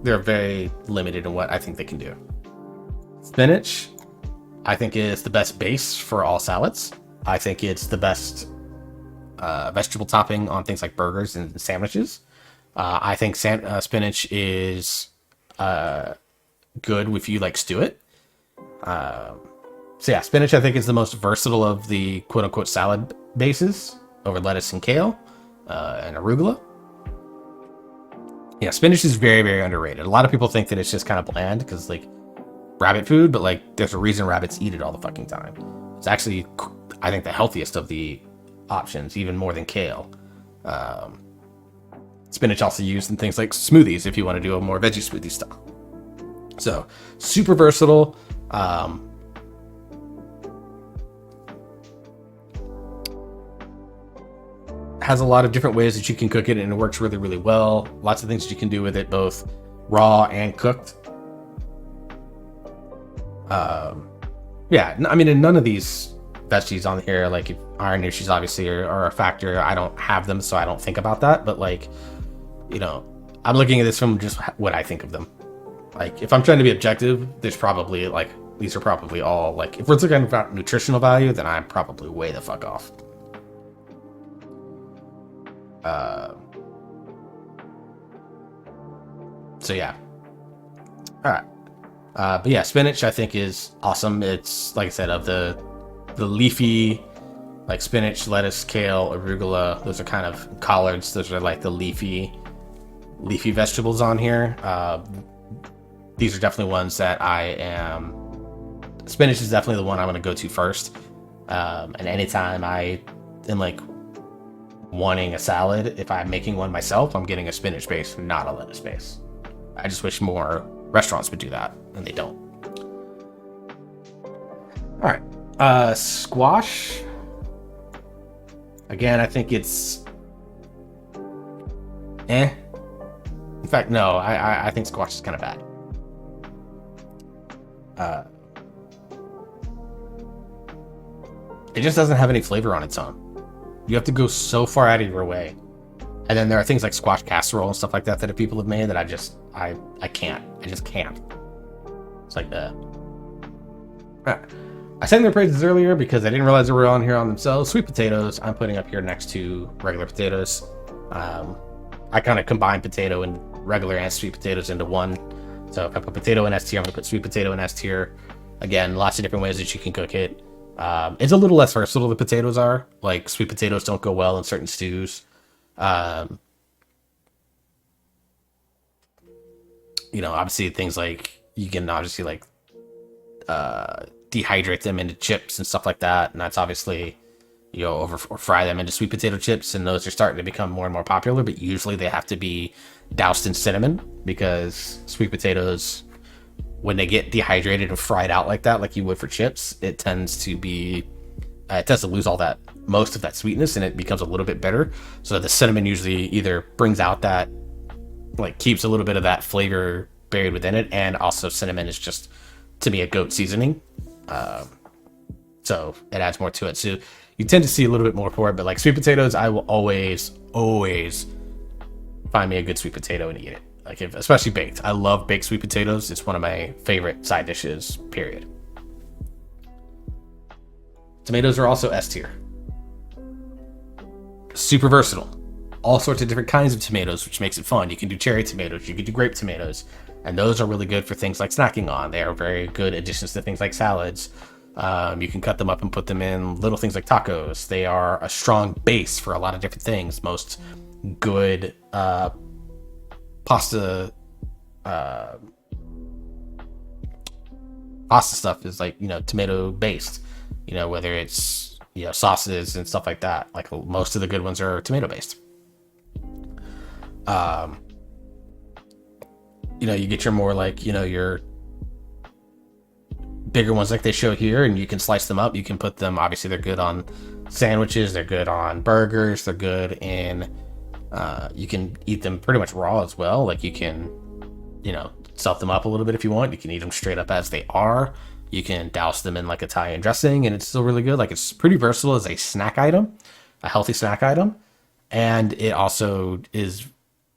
they're very limited in what I think they can do. Spinach, I think is the best base for all salads. I think it's the best vegetable topping on things like burgers and sandwiches. I think spinach is good if you like stew it. So yeah, spinach I think is the most versatile of the quote-unquote salad bases over lettuce and kale and arugula. Yeah, spinach is very, very underrated. A lot of people think that it's just kind of bland because like rabbit food, but like there's a reason rabbits eat it all the fucking time. It's actually, I think, the healthiest of the options, even more than kale. Spinach also used in things like smoothies if you want to do a more veggie smoothie style. So super versatile. Has a lot of different ways that you can cook it, and it works really, really well. Lots of things that you can do with it, both raw and cooked. Yeah, I mean, and none of these veggies on here, like iron issues obviously are a factor. I don't have them, so I don't think about that. But like, you know, I'm looking at this from just what I think of them. Like, if I'm trying to be objective, there's probably like, these are probably all like, if we're talking about nutritional value, then I'm probably way the fuck off. So yeah. All right. But yeah, spinach I think is awesome. It's like I said, of the leafy, like spinach, lettuce, kale, arugula. Those are kind of collards. Those are like the leafy vegetables on here. These are definitely ones that spinach is definitely the one I'm going to go to first. And anytime I am like wanting a salad, if I'm making one myself, I'm getting a spinach base, not a lettuce base. I just wish more restaurants would do that, and they don't. All right, squash. Again, I think it's In fact, no, I think squash is kind of bad. It just doesn't have any flavor on its own. You have to go so far out of your way. And then there are things like squash casserole and stuff like that that people have made that I can't. I just can't. It's like the... I sang their praises earlier because I didn't realize they were on here on themselves. Sweet potatoes, I'm putting up here next to regular potatoes. I kind of combine potato and regular and sweet potatoes into one. So if I put potato in S tier, I'm going to put sweet potato in S tier. Again, lots of different ways that you can cook it. It's a little less versatile than potatoes are. Like, sweet potatoes don't go well in certain stews. Obviously things like, you can obviously like dehydrate them into chips and stuff like that, and that's obviously, or fry them into sweet potato chips, and those are starting to become more and more popular, but usually they have to be doused in cinnamon, because sweet potatoes, when they get dehydrated and fried out like that, like you would for chips, it tends to lose most of that sweetness, and it becomes a little bit bitter. So the cinnamon usually either brings out that, like, keeps a little bit of that flavor buried within it, and also cinnamon is just, to me, a goat seasoning. So it adds more to it. So you tend to see a little bit more for it, but like sweet potatoes, I will always find me a good sweet potato and eat it. Like, especially baked. I love baked sweet potatoes. It's one of my favorite side dishes, period. Tomatoes are also S tier. super versatile. All sorts of different kinds of tomatoes, which makes it fun. You can do cherry tomatoes, you can do grape tomatoes, and those are really good for things like snacking on. They are very good additions to things like salads. You can cut them up and put them in little things like tacos. They are a strong base for a lot of different things. Most good pasta stuff is like, tomato based, whether it's, sauces and stuff like that. Like most of the good ones are tomato based. You get your more like, your bigger ones like they show here, and you can slice them up. You can put them, obviously they're good on sandwiches, they're good on burgers, they're good in, you can eat them pretty much raw as well. Like you can, salt them up a little bit if you want. You can eat them straight up as they are. You can douse them in like Italian dressing and it's still really good. Like it's pretty versatile as a snack item, a healthy snack item. And it also is,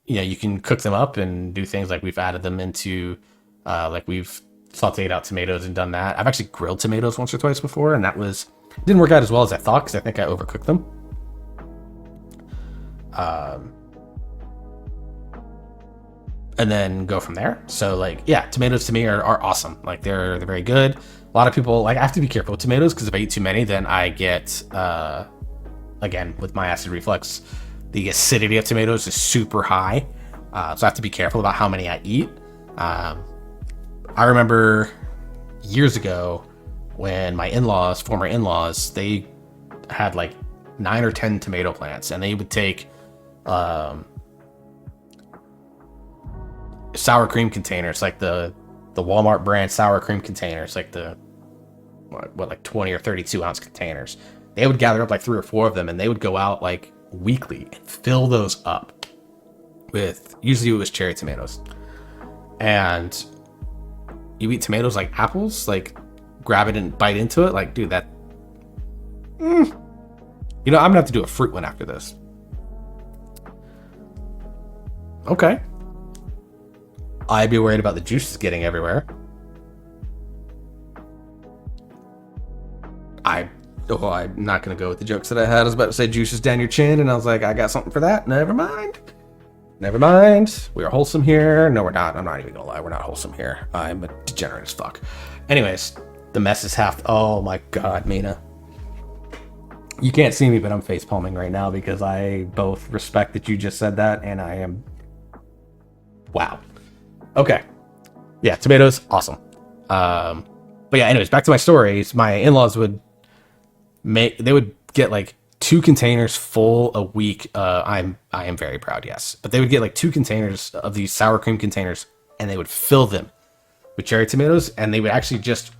you can cook them up and do things like we've added them into, like we've sauteed out tomatoes and done that. I've actually grilled tomatoes once or twice before, and didn't work out as well as I thought because I think I overcooked them. And then go from there. So like, yeah, tomatoes to me are awesome. Like they're very good. A lot of people, like, I have to be careful with tomatoes because if I eat too many, then I get, again, with my acid reflux, the acidity of tomatoes is super high. So I have to be careful about how many I eat. I remember years ago when my former in-laws, they had like 9 or 10 tomato plants, and they would take sour cream containers, like the Walmart brand sour cream containers, like the like 20 or 32 ounce containers. They would gather up like 3 or 4 of them, and they would go out like weekly and fill those up with, usually it was cherry tomatoes. And you eat tomatoes like apples, like grab it and bite into it. Like, dude, that, I'm gonna have to do a fruit one after this. Okay. I'd be worried about the juices getting everywhere. I'm not going to go with the jokes that I had. I was about to say juices down your chin, and I was like, I got something for that. Never mind. We are wholesome here. No, we're not. I'm not even going to lie. We're not wholesome here. I'm a degenerate as fuck. Anyways, the mess is half. Oh my God, Mina. You can't see me, but I'm face palming right now because I both respect that you just said that, and I am. Wow. Okay. Yeah, tomatoes, awesome. But yeah, anyways, back to my stories. My in-laws would get like 2 containers full a week. I am very proud, yes. But they would get like 2 containers of these sour cream containers, and they would fill them with cherry tomatoes, and they would actually just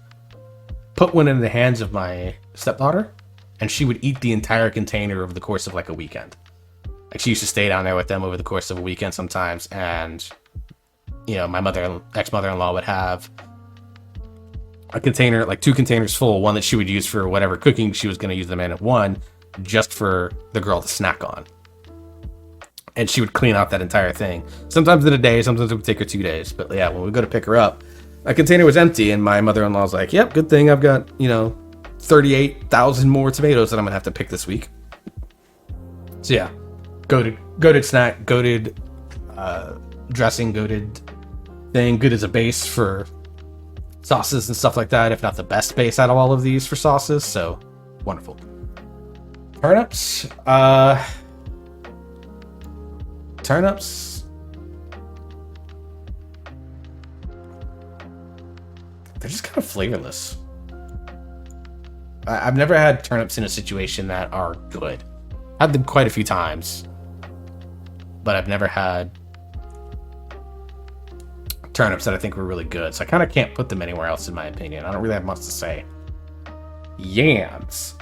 put one in the hands of my stepdaughter, and she would eat the entire container over the course of like a weekend. Like she used to stay down there with them over the course of a weekend sometimes, and my ex-mother-in-law would have a container, like 2 containers full, one that she would use for whatever cooking she was going to use them in, and one just for the girl to snack on. And she would clean out that entire thing. Sometimes in a day, sometimes it would take her 2 days. But yeah, when we go to pick her up, a container was empty, and my mother-in-law was like, yep, good thing I've got, 38,000 more tomatoes that I'm going to have to pick this week. So yeah, goated snack, goated dressing, goated thing, good as a base for sauces and stuff like that, if not the best base out of all of these for sauces. So wonderful. Turnips, they're just kind of flavorless. I've never had turnips in a situation that are good. Had them quite a few times, but I've never had turnips that I think were really good. So I kind of can't put them anywhere else, in my opinion. I don't really have much to say. Yams.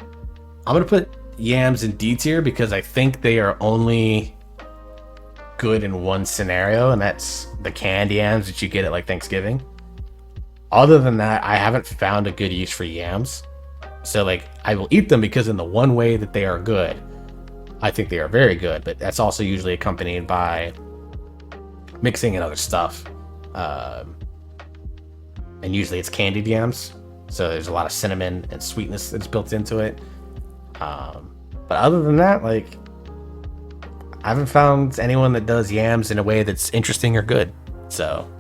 I'm going to put yams in D tier because I think they are only good in one scenario, and that's the canned yams that you get at like Thanksgiving. Other than that, I haven't found a good use for yams. So like, I will eat them because in the one way that they are good, I think they are very good, but that's also usually accompanied by mixing and other stuff. And usually it's candied yams, so there's a lot of cinnamon and sweetness that's built into it. But other than that, like, I haven't found anyone that does yams in a way that's interesting or good. So.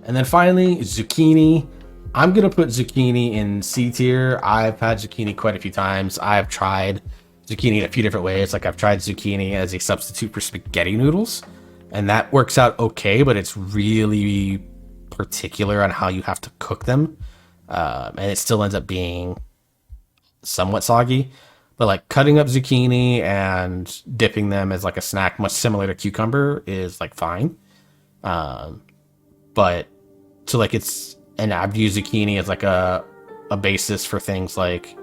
And then finally, zucchini. I'm going to put zucchini in C tier. I've had zucchini quite a few times. I've tried zucchini in a few different ways. Like I've tried zucchini as a substitute for spaghetti noodles, and that works out okay, but it's really particular on how you have to cook them. And it still ends up being somewhat soggy. But like cutting up zucchini and dipping them as like a snack, much similar to cucumber, is like fine. But so like it's, and I've used zucchini as like a basis for things like,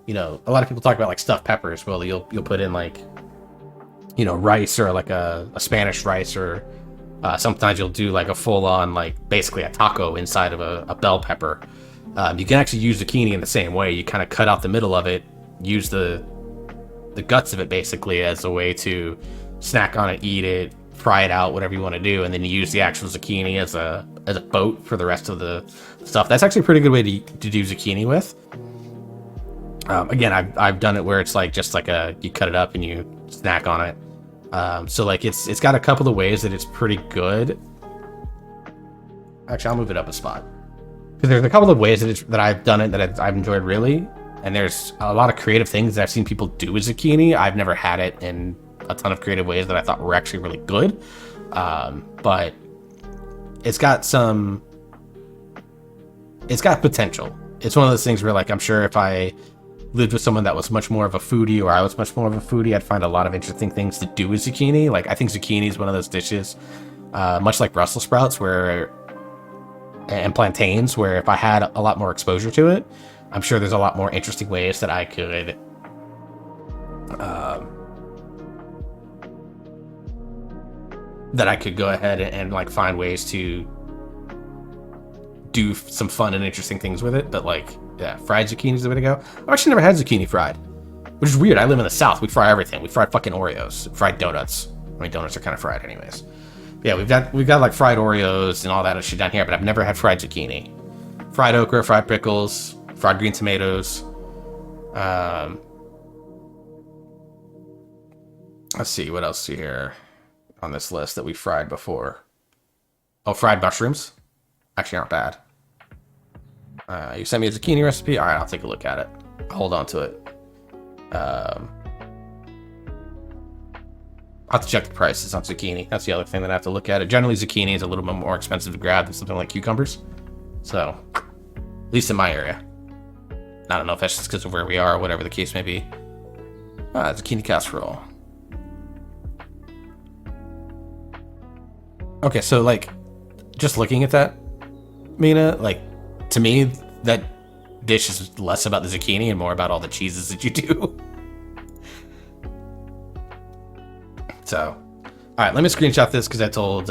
you know, a lot of people talk about like stuffed peppers. Well, you'll put in like, you know, rice or like a Spanish rice, or sometimes you'll do like a full on like basically a taco inside of a bell pepper. You can actually use zucchini in the same way. You kind of cut out the middle of it, use the guts of it basically as a way to snack on it, eat it, fry it out, whatever you want to do, and then you use the actual zucchini as a boat for the rest of the stuff. That's actually a pretty good way to do zucchini with. Again, I've done it where it's like just like you cut it up and you snack on it. So like it's got a couple of ways that it's pretty good. Actually, I'll move it up a spot, because there's a couple of ways that I've done it that I've enjoyed really, and there's a lot of creative things that I've seen people do with zucchini. I've never had it in a ton of creative ways that I thought were actually really good, but it's got potential. It's one of those things where like I'm sure if I lived with someone that was much more of a foodie, or I was much more of a foodie, I'd find a lot of interesting things to do with zucchini. Like I think zucchini is one of those dishes, much like Brussels sprouts and plantains, where if I had a lot more exposure to it, I'm sure there's a lot more interesting ways that I could go ahead and like find ways to do some fun and interesting things with it. But like, yeah, fried zucchini is the way to go. I've actually never had zucchini fried, which is weird. I live in the South. We fry everything. We fry fucking Oreos, fried donuts. I mean, donuts are kind of fried anyways. But yeah, we've got like fried Oreos and all that shit down here, but I've never had fried zucchini. Fried okra, fried pickles, fried green tomatoes. Let's see, what else here on this list that we fried before? Oh, fried mushrooms. Actually aren't bad. You sent me a zucchini recipe? Alright, I'll take a look at it. I'll hold on to it. I'll have to check the prices on zucchini. That's the other thing that I have to look at. Generally, zucchini is a little bit more expensive to grab than something like cucumbers. So, at least in my area. I don't know if that's just because of where we are or whatever the case may be. Zucchini casserole. Okay, so like, just looking at that, Mina, like, to me, that dish is less about the zucchini and more about all the cheeses that you do. So, all right, let me screenshot this because I told